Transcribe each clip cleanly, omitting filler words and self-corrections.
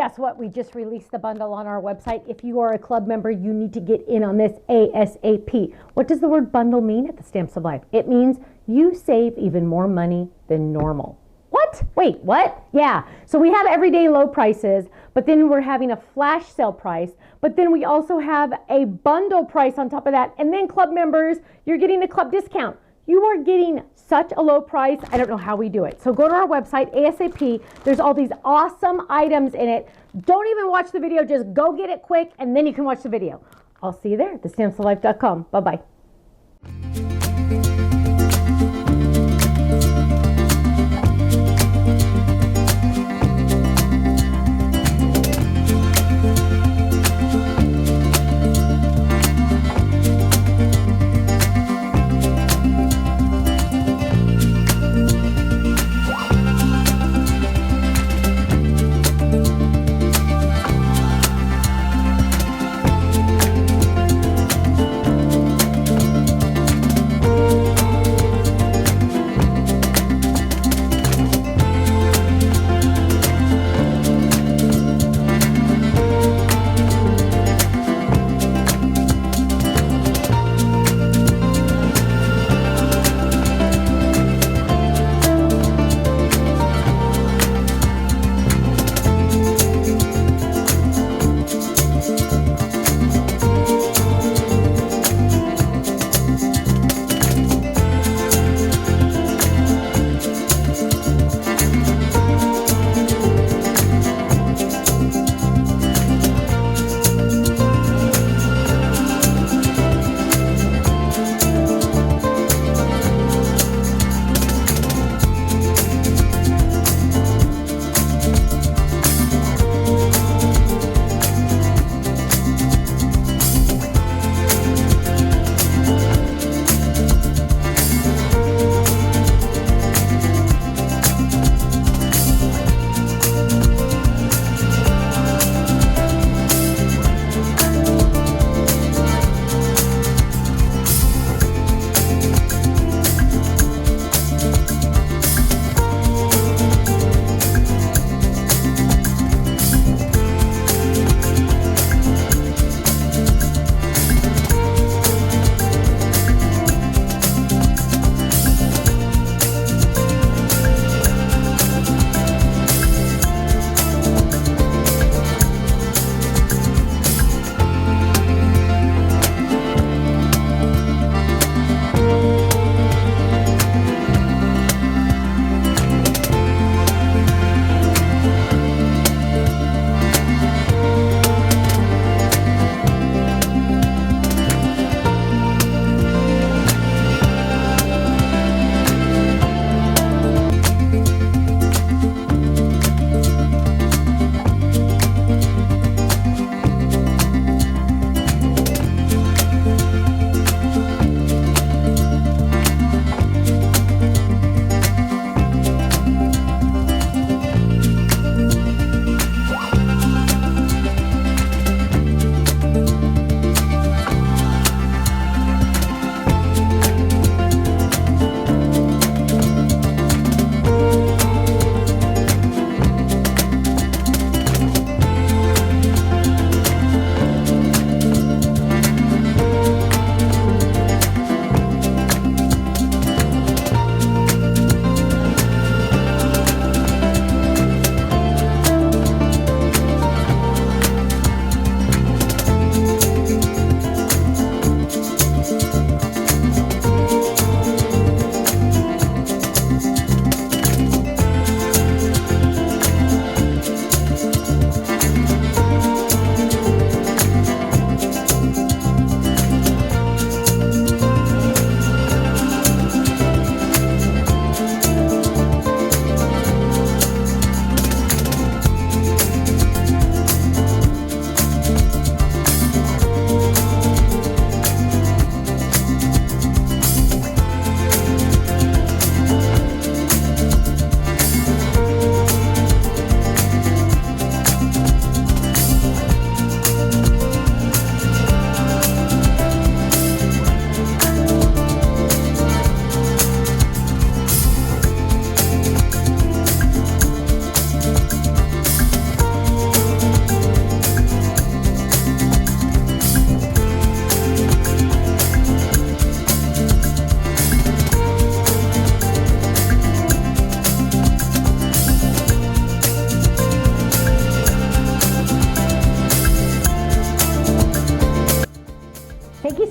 guess what? We just released the bundle on our website. If you are a club member, you need to get in on this ASAP. What does the word bundle mean at the Stamps of Life? It means you save even more money than normal. What? Wait, what? Yeah. So we have everyday low prices, but then we're having a flash sale price, but then we also have a bundle price on top of that. And then club members, you're getting the club discount. You are getting such a low price. I don't know how we do it. So go to our website, ASAP. There's all these awesome items in it. Don't even watch the video. Just go get it quick, and then you can watch the video. I'll see you there at thestampsoflife.com. Bye-bye.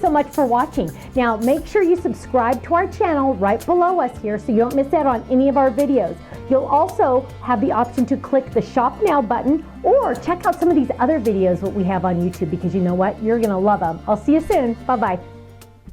so much for watching. Now, make sure you subscribe to our channel right below us here so you don't miss out on any of our videos. You'll also have the option to click the Shop Now button or check out some of these other videos that we have on YouTube, because you know what? You're going to love them. I'll see you soon. Bye-bye.